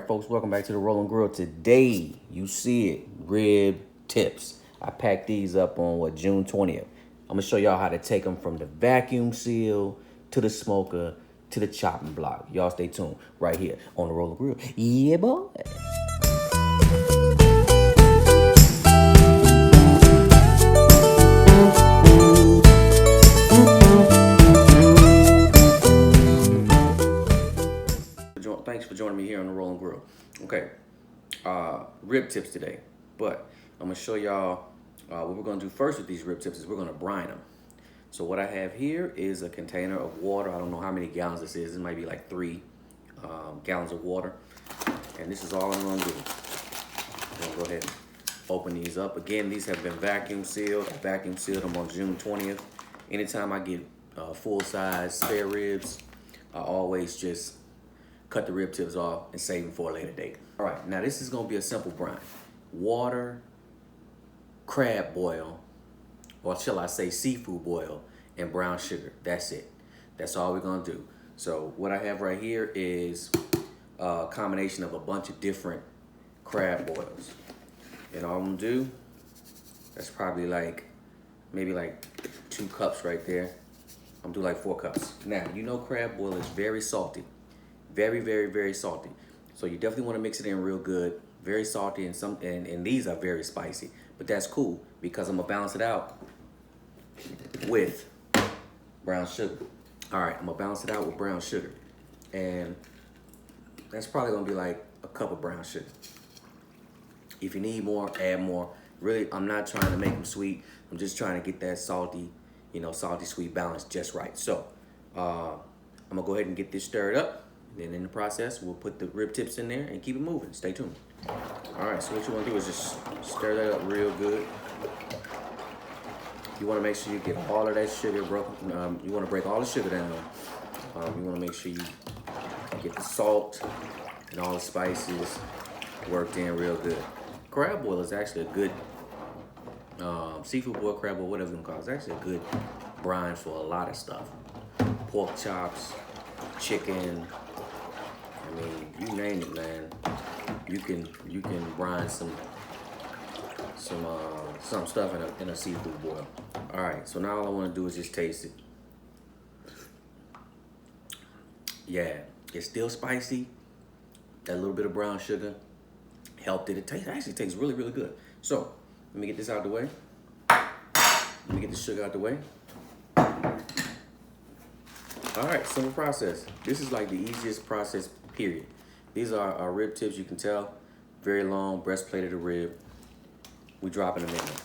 Folks, welcome back to the Rolling Grill. Today, you see it, rib tips. I packed these up on June 20th. I'm gonna show y'all how to take them from the vacuum seal to the smoker to the chopping block. Y'all stay tuned right here on the Rolling Grill. Yeah, boy. Thanks for joining me here on the Rolling Grill. Okay, rib tips today, but I'm gonna show y'all what we're gonna do first with these rib tips is we're gonna brine them. So what I have here is a container of water. I don't know how many gallons this is. It might be like 3 gallons of water. And this is all I'm gonna do. I'm gonna go ahead and open these up. Again, these have been vacuum sealed. I vacuum sealed them on June 20th. Anytime I get full-size spare ribs, I always just cut the rib tips off and save them for a later date. All right, now this is gonna be a simple brine. Water, crab boil, or shall I say seafood boil, and brown sugar. That's it. That's all we're gonna do. So what I have right here is a combination of a bunch of different crab boils. And all I'm gonna do, that's probably maybe like 2 cups right there. I'm gonna do like 4 cups. Now, you know crab boil is very salty. Very, very, very salty. So you definitely want to mix it in real good. Very salty, and these are very spicy. But that's cool because I'm gonna balance it out with brown sugar. All right, I'm gonna balance it out with brown sugar. And that's probably gonna be like a cup of brown sugar. If you need more, add more. Really, I'm not trying to make them sweet. I'm just trying to get that salty, salty sweet balance just right. So I'm gonna go ahead and get this stirred up. Then in the process, we'll put the rib tips in there and keep it moving. Stay tuned. All right, so what you want to do is just stir that up real good. You want to make sure you get all of that sugar broken. You want to break all the sugar down. You want to make sure you get the salt and all the spices worked in real good. Crab boil is actually a good seafood boil, crab boil, whatever you want to call it. It's actually a good brine for a lot of stuff. Pork chops, chicken. I mean, you name it, man. You can brine some stuff in a seafood boil. All right, so now all I want to do is just taste it. Yeah, it's still spicy. That little bit of brown sugar helped it. It actually tastes really, really good. So let me get this out of the way. Let me get the sugar out the way. All right, simple process. This is like the easiest process, period. These are our rib tips, you can tell. Very long, breastplate of the rib. We dropping them in there.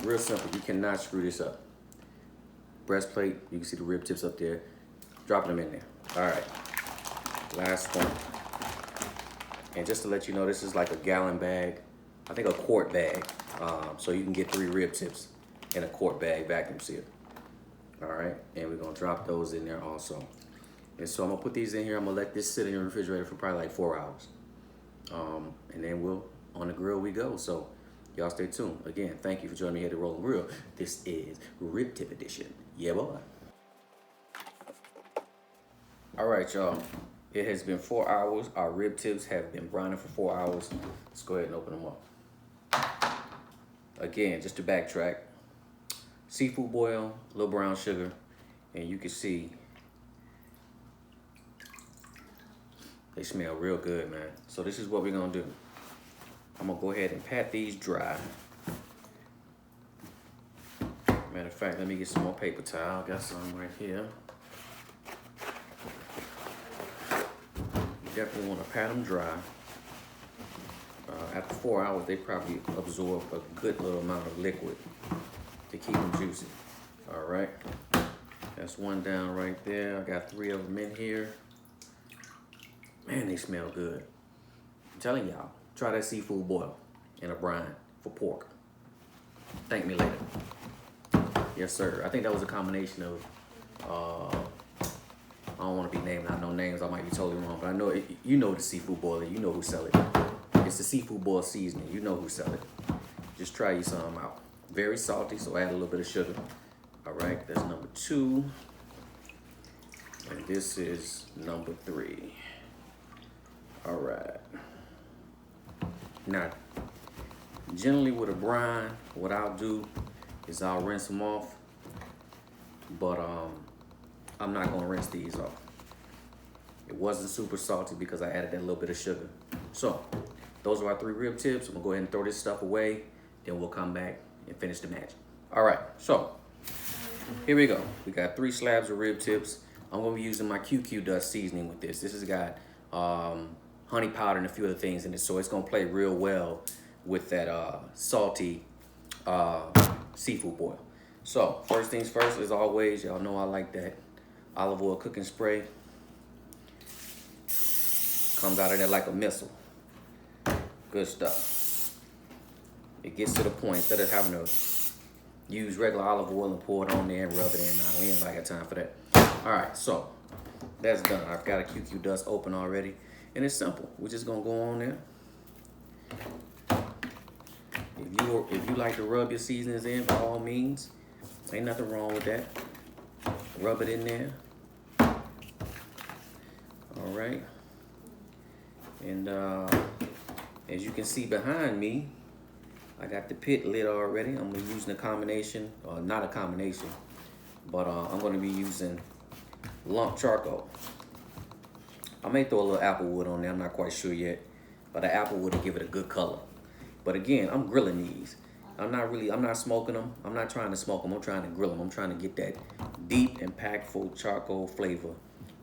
Real simple, you cannot screw this up. Breastplate, you can see the rib tips up there. Dropping them in there. All right, last one. And just to let you know, this is like a gallon bag. I think a quart bag. So you can get 3 rib tips in a quart bag, vacuum sealed. All right, and we're gonna drop those in there also. And so I'm gonna put these in here. I'm gonna let this sit in the refrigerator for probably like 4 hours. And then on the grill we go. So y'all stay tuned. Again, thank you for joining me here at the Rolling Grill. This is Rib Tip Edition. Yeah, boy. All right, y'all. It has been 4 hours. Our rib tips have been brining for 4 hours. Let's go ahead and open them up. Again, just to backtrack. Seafood boil, a little brown sugar, and you can see they smell real good, man. So this is what we're gonna do. I'm gonna go ahead and pat these dry. Matter of fact, let me get some more paper towel. Got some right here. You definitely wanna pat them dry. After 4 hours, they probably absorb a good little amount of liquid to keep them juicy. All right, that's one down right there. I got 3 of them in here. Man, they smell good. I'm telling y'all, try that seafood boil in a brine for pork. Thank me later. Yes, sir. I think that was a combination of, I don't want to be naming out no names. I might be totally wrong, but I know you know the seafood boiler. You know who sell it. It's the seafood boil seasoning. You know who sell it. Just try you some out. Very salty, so add a little bit of sugar. All right, that's number 2. And this is number 3. All right. Now, generally with a brine, what I'll do is I'll rinse them off, but I'm not gonna rinse these off. It wasn't super salty because I added that little bit of sugar. So, those are our 3 rib tips. I'm gonna go ahead and throw this stuff away, then we'll come back and finish the magic. All right, so here we go. We got 3 slabs of rib tips. I'm gonna be using my QQ dust seasoning with this. This has got honey powder and a few other things in it, so it's gonna play real well with that salty seafood boil. So first things first, as always, y'all know I like that olive oil cooking spray. Comes out of there like a missile. Good stuff. It gets to the point, instead of having to use regular olive oil and pour it on there and rub it in. Now, we ain't got time for that. All right, so that's done. I've got a QQ dust open already, and it's simple. We're just gonna go on there. If you like to rub your seasonings in, by all means, ain't nothing wrong with that. Rub it in there. All right. And as you can see behind me, I got the pit lit already. I'm gonna be using a combination, or not a combination, but I'm gonna be using lump charcoal. I may throw a little apple wood on there, I'm not quite sure yet, but the apple wood will give it a good color. But again, I'm grilling these. I'm not smoking them. I'm not trying to smoke them, I'm trying to grill them. I'm trying to get that deep, impactful charcoal flavor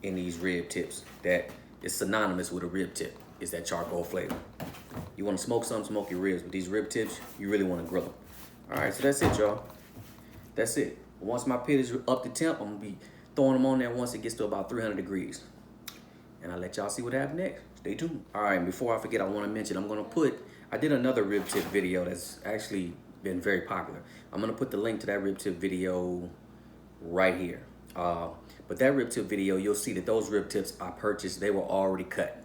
in these rib tips that is synonymous with a rib tip, is that charcoal flavor. You wanna smoke something, smoke your ribs, but these rib tips, you really wanna grill them. All right, so that's it, y'all. That's it. Once my pit is up to temp, I'm gonna be throwing them on there once it gets to about 300 degrees. And I'll let y'all see what happens next. Stay tuned. All right, before I forget, I wanna mention, I did another rib tip video that's actually been very popular. I'm gonna put the link to that rib tip video right here. But that rib tip video, you'll see that those rib tips I purchased, they were already cut.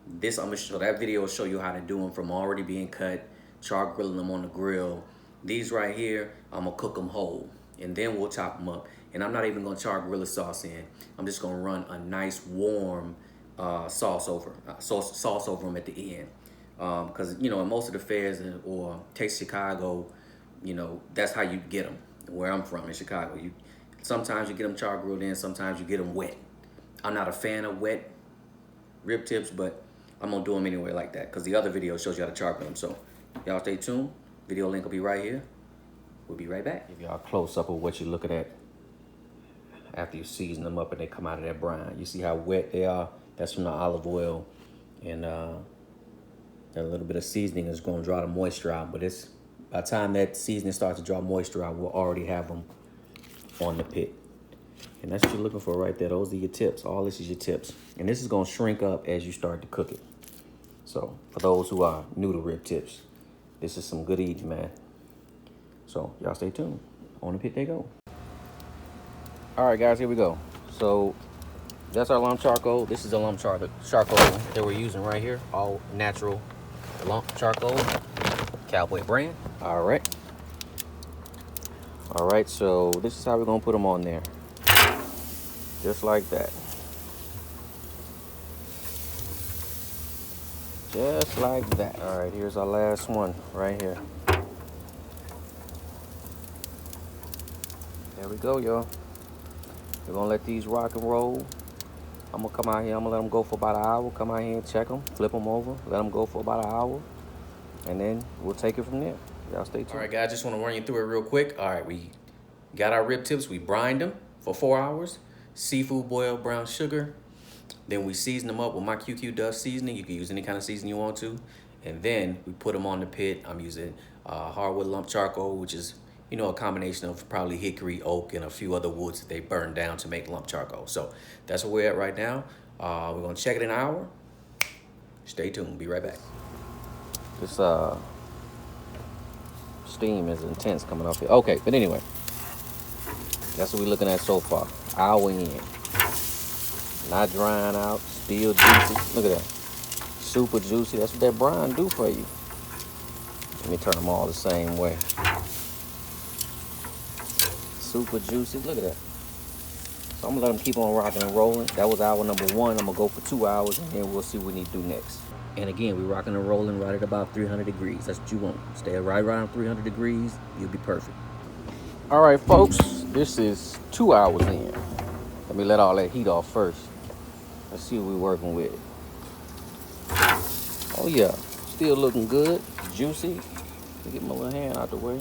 This, I'm gonna show, that video will show you how to do them from already being cut, char grilling them on the grill. These right here, I'm gonna cook them whole, and then we'll chop them up. And I'm not even gonna char grill the sauce in. I'm just gonna run a nice warm sauce over them at the end. Because, you know, in most of the fairs or Taste Chicago, you know, that's how you get them. Where I'm from in Chicago, sometimes you get them char grilled in, sometimes you get them wet. I'm not a fan of wet rib tips, but I'm gonna do them anyway like that, because the other video shows you how to char grill them. So y'all stay tuned. Video link will be right here. We'll be right back. Give y'all a close up of what you're looking at after you season them up and they come out of that brine. You see how wet they are? That's from the olive oil, and a little bit of seasoning is gonna draw the moisture out. But it's by the time that seasoning starts to draw moisture out, we'll already have them on the pit. And that's what you're looking for right there. Those are your tips. All this is your tips. And this is gonna shrink up as you start to cook it. So for those who are new to rib tips, this is some good eating, man. So y'all stay tuned. On the pit they go. All right, guys, here we go. So that's our lump charcoal. This is the lump charcoal that we're using right here. All natural lump charcoal, Cowboy brand. All right. All right, so this is how we're gonna put them on there. Just like that. Just like that. All right, here's our last one right here. There we go, y'all. We're gonna let these rock and roll. I'm gonna come out here, I'm gonna let them go for about an hour. Come out here and check them, flip them over, let them go for about an hour, and then we'll take it from there. Y'all stay tuned. All right, guys, just wanna run you through it real quick. All right, we got our rib tips, we brined them for 4 hours. Seafood boil, brown sugar. Then we season them up with my QQ dust seasoning. You can use any kind of seasoning you want to. And then we put them on the pit. I'm using hardwood lump charcoal, which is, you know, a combination of probably hickory, oak, and a few other woods that they burn down to make lump charcoal. So that's where we're at right now. We're gonna check it in an hour. Stay tuned, be right back. This steam is intense coming off here. Okay, but anyway, that's what we're looking at so far. Hour in. Not drying out, still juicy. Look at that. Super juicy. That's what that brine do for you. Let me turn them all the same way. Super juicy. Look at that. So I'm gonna let them keep on rocking and rolling. That was hour number 1. I'm gonna go for 2 hours, and then we'll see what we need to do next. And again, we're rocking and rolling right at about 300 degrees. That's what you want. Stay right around 300 degrees, you'll be perfect. All right, folks, this is 2 hours in. Let me let all that heat off first. Let's see what we're working with. Oh yeah, still looking good, juicy. Let me get my little hand out the way.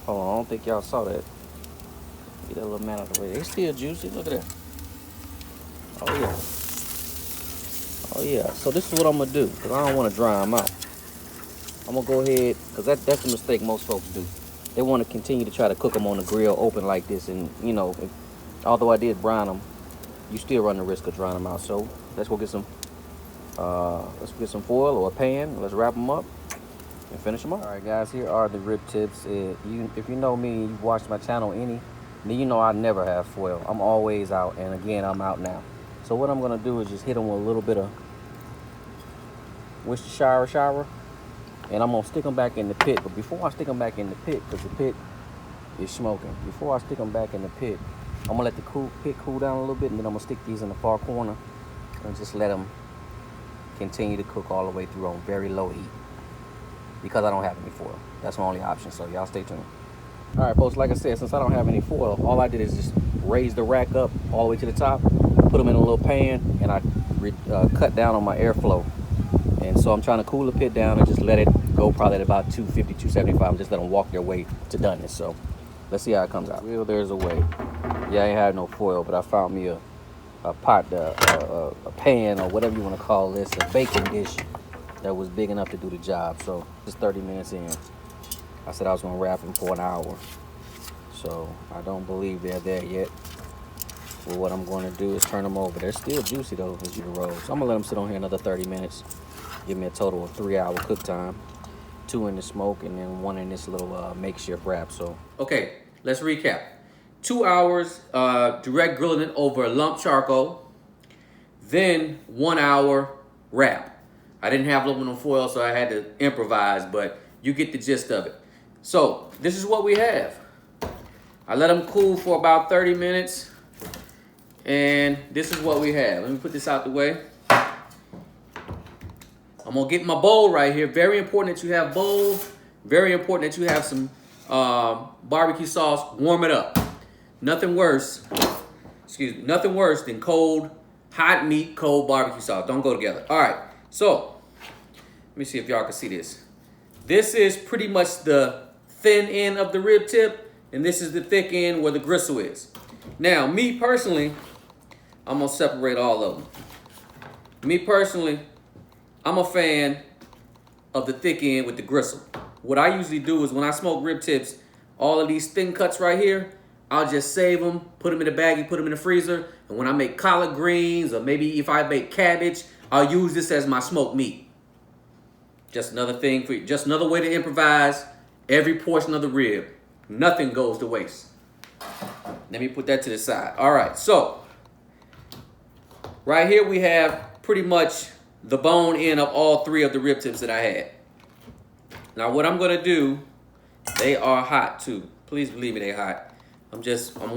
Hold on, I don't think y'all saw that. Get that little man out the way. It's still juicy, look at that. Oh yeah. Oh yeah, so this is what I'm gonna do, because I don't want to dry them out. I'm gonna go ahead, because that's the mistake most folks do. They want to continue to try to cook them on the grill open like this, and you know, although I did brine them, you still run the risk of drying them out. So let's go get some foil or a pan. Let's wrap them up and finish them up. All right, guys, here are the rib tips. If you know me, you've watched my channel any, then you know I never have foil. I'm always out, and again, I'm out now. So what I'm gonna do is just hit them with a little bit of Worcestershire, and I'm gonna stick them back in the pit. But before I stick them back in the pit, because the pit is smoking, before I stick them back in the pit, I'm gonna let the pit cool down a little bit, and then I'm gonna stick these in the far corner and just let them continue to cook all the way through on very low heat, because I don't have any foil. That's my only option, so y'all stay tuned. All right, folks, like I said, since I don't have any foil, all I did is just raise the rack up all the way to the top, put them in a little pan, and I cut down on my airflow. And so I'm trying to cool the pit down and just let it go probably at about 250, 275, just let them walk their way to doneness. So let's see how it comes out. Well, there's a way. Yeah, I ain't had no foil, but I found me a pot, a pan, or whatever you want to call this, a baking dish that was big enough to do the job. So just 30 minutes in, I said I was gonna wrap them for an hour. So I don't believe they're there yet. Well, what I'm going to do is turn them over. They're still juicy though, as you roll. So I'm gonna let them sit on here another 30 minutes. Give me a total of 3 hour cook time. 2 in the smoke and then 1 in this little makeshift wrap. So okay, let's recap. 2 hours direct grilling it over lump charcoal. Then 1 hour wrap. I didn't have aluminum foil, so I had to improvise, but you get the gist of it. So this is what we have. I let them cool for about 30 minutes. And this is what we have. Let me put this out the way. I'm gonna get my bowl right here. Very important that you have bowls. Very important that you have some barbecue sauce. Warm it up. Nothing worse, nothing worse than hot meat, cold barbecue sauce. Don't go together. All right, so let me see if y'all can see this. This is pretty much the thin end of the rib tip, and this is the thick end where the gristle is. Now, me personally, I'm gonna separate all of them. Me personally, I'm a fan of the thick end with the gristle. What I usually do is when I smoke rib tips, all of these thin cuts right here, I'll just save them, put them in a baggie, put them in the freezer, and when I make collard greens, or maybe if I make cabbage, I'll use this as my smoked meat. Just another thing for you, just another way to improvise every portion of the rib. Nothing goes to waste. Let me put that to the side. All right, so right here we have pretty much the bone end of all 3 of the rib tips that I had. Now what I'm gonna do, they are hot too. Please believe me, they hot. I'm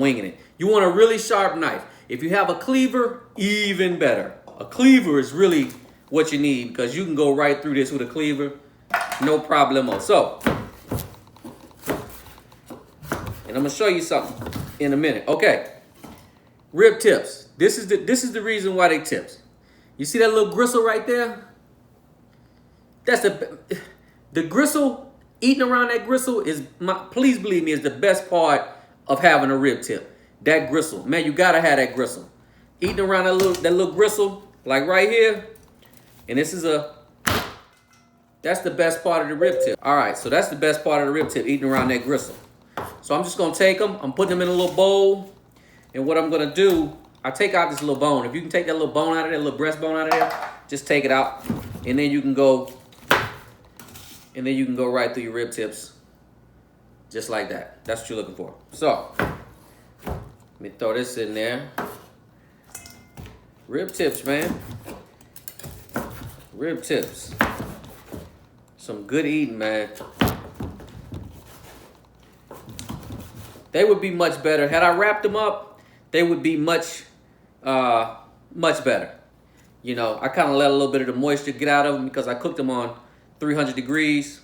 winging it. You want a really sharp knife. If you have a cleaver, even better. A cleaver is really what you need, because you can go right through this with a cleaver, no problemo. So, and I'm gonna show you something in a minute. Okay, rib tips. This is the reason why they tips. You see that little gristle right there? That's the gristle. Eating around that gristle please believe me, is the best part of having a rib tip. That gristle, man, you gotta have that gristle. Eating around that little gristle, like right here, and that's the best part of the rib tip. All right, so that's the best part of the rib tip, eating around that gristle. So I'm just gonna take them, I'm putting them in a little bowl, and what I'm gonna do, I take out this little bone. If you can take that little bone out of there, little breastbone out of there, just take it out, and then you can go right through your rib tips, just like that. That's what you're looking for. So let me throw this in there. Rib tips, man. Rib tips. Some good eating, man. They would be much better had I wrapped them up. they would be much better. You know, I kind of let a little bit of the moisture get out of them because I cooked them on 300 degrees.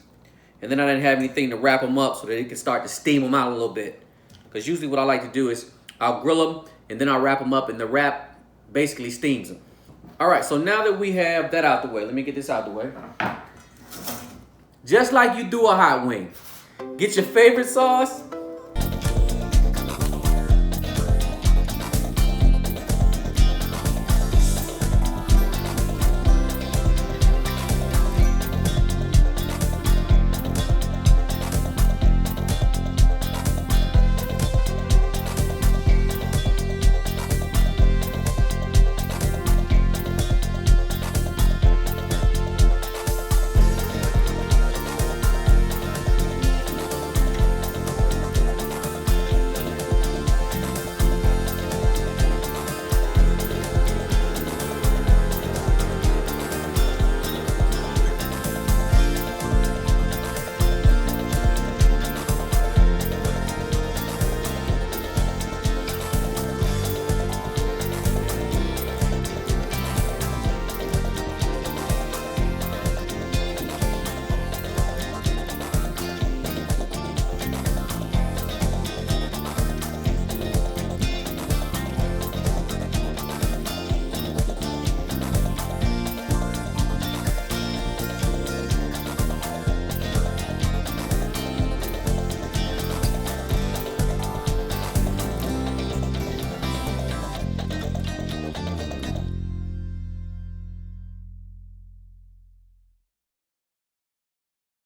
And then I didn't have anything to wrap them up so that it could start to steam them out a little bit. Because usually what I like to do is I'll grill them and then I'll wrap them up, and the wrap basically steams them. All right, so now that we have that out the way, let me get this out the way. Just like you do a hot wing, get your favorite sauce